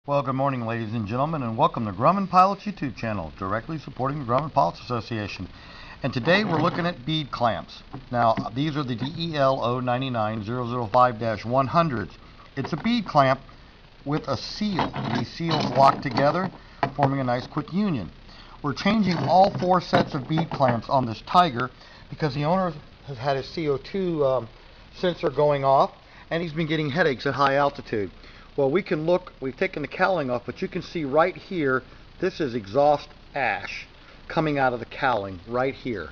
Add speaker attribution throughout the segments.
Speaker 1: Well, good morning, ladies and gentlemen, and welcome to Grumman Pilots YouTube channel, directly supporting the Grumman Pilots Association. And today we're looking at bead clamps. Now, these are the DEL 099005-100s. It's a bead clamp with a seal. These seals lock together, forming a nice quick union. We're changing all 4 sets of bead clamps on this Tiger because the owner has had his CO2 sensor going off, and he's been getting headaches at high altitude. Well, we can look, we've taken the cowling off, but you can see right here, this is exhaust ash coming out of the cowling right here.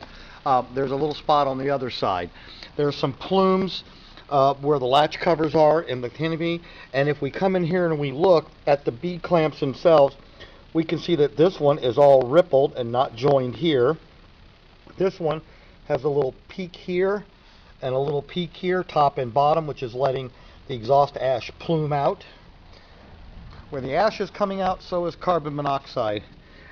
Speaker 1: There's a little spot on the other side. There's some plumes where the latch covers are in the canopy, and if we come in here and we look at the bead clamps themselves, we can see that this one is all rippled and not joined here. This one has a little peak here and a little peak here, top and bottom, which is letting the exhaust ash plume out. Where the ash is coming out, so is carbon monoxide.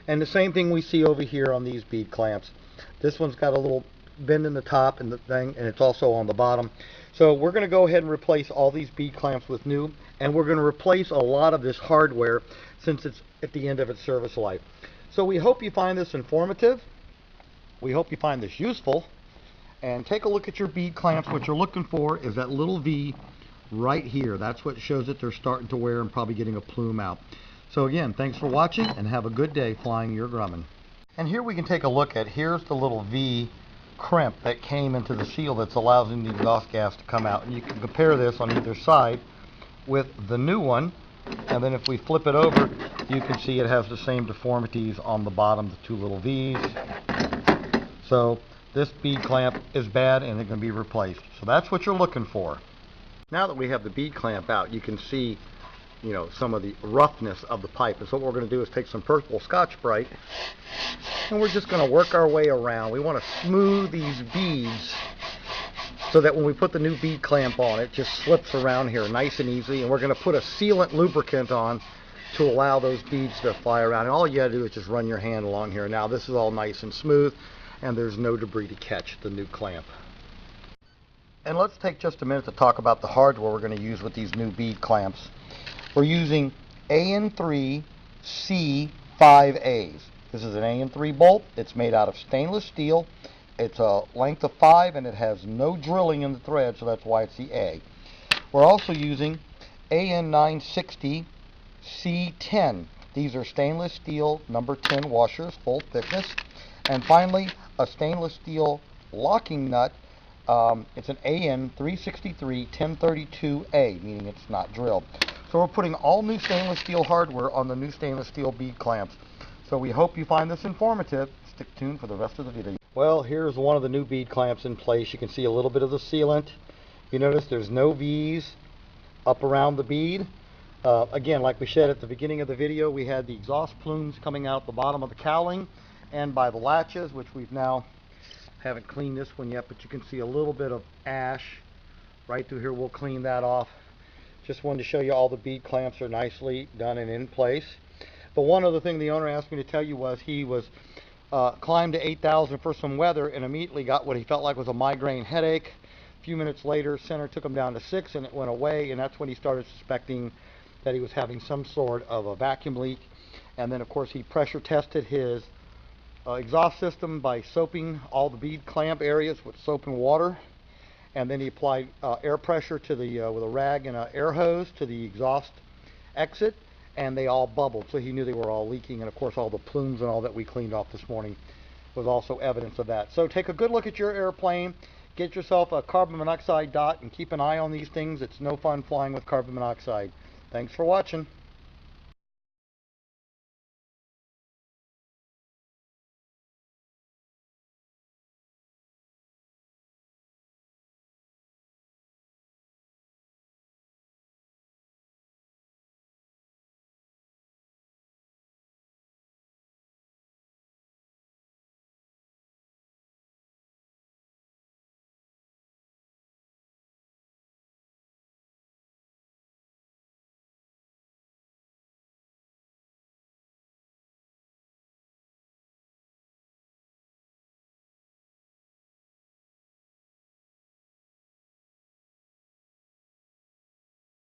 Speaker 1: And the same thing we see over here on these bead clamps. This one's got a little bend in the top and the thing, and it's also on the bottom. So we're going to go ahead and replace all these bead clamps with new, and we're going to replace a lot of this hardware since it's at the end of its service life. So we hope you find this informative. We hope you find this useful. And take a look at your bead clamps. What you're looking for is that little V right here. That's what shows that they're starting to wear and probably getting a plume out. So again, thanks for watching and have a good day flying your Grumman. And here we can take a look at, here's the little V crimp that came into the seal that's allowing the exhaust gas to come out. And you can compare this on either side with the new one. And then if we flip it over, you can see it has the same deformities on the bottom, the 2 little V's. So this bead clamp is bad and it's going to be replaced. So that's what you're looking for. Now that we have the bead clamp out, you can see, some of the roughness of the pipe. And so what we're going to do is take some purple Scotch-Brite, and we're just going to work our way around. We want to smooth these beads so that when we put the new bead clamp on, it just slips around here nice and easily. And we're going to put a sealant lubricant on to allow those beads to fly around. And all you got to do is just run your hand along here. Now this is all nice and smooth, and there's no debris to catch the new clamp. And let's take just a minute to talk about the hardware we're going to use with these new bead clamps. We're using AN3C5As. This is an AN3 bolt. It's made out of stainless steel. It's a length of 5 and it has no drilling in the thread, so that's why it's the A. We're also using AN960C10. These are stainless steel number 10 washers, full thickness. And finally, a stainless steel locking nut. It's an AN363-1032A, meaning it's not drilled. So we're putting all new stainless steel hardware on the new stainless steel bead clamps. So we hope you find this informative. Stick tuned for the rest of the video. Well, here's one of the new bead clamps in place. You can see a little bit of the sealant. You notice there's no V's up around the bead. Again, like we said at the beginning of the video, we had the exhaust plumes coming out the bottom of the cowling and by the latches, which we've now haven't cleaned this one yet, but you can see a little bit of ash right through here. We'll clean that off. Just wanted to show you all the bead clamps are nicely done and in place. But one other thing the owner asked me to tell you was he was climbed to 8,000 for some weather and immediately got what he felt like was a migraine headache. A few minutes later, center took him down to 6 and it went away, and that's when he started suspecting that he was having some sort of a vacuum leak. And then of course he pressure tested his exhaust system by soaping all the bead clamp areas with soap and water, and then he applied air pressure to the with a rag and an air hose to the exhaust exit, and they all bubbled, so he knew they were all leaking. And of course all the plumes and all that we cleaned off this morning was also evidence of that. So take a good look at your airplane, get yourself a carbon monoxide dot, and keep an eye on these things. It's no fun flying with carbon monoxide. Thanks for watching.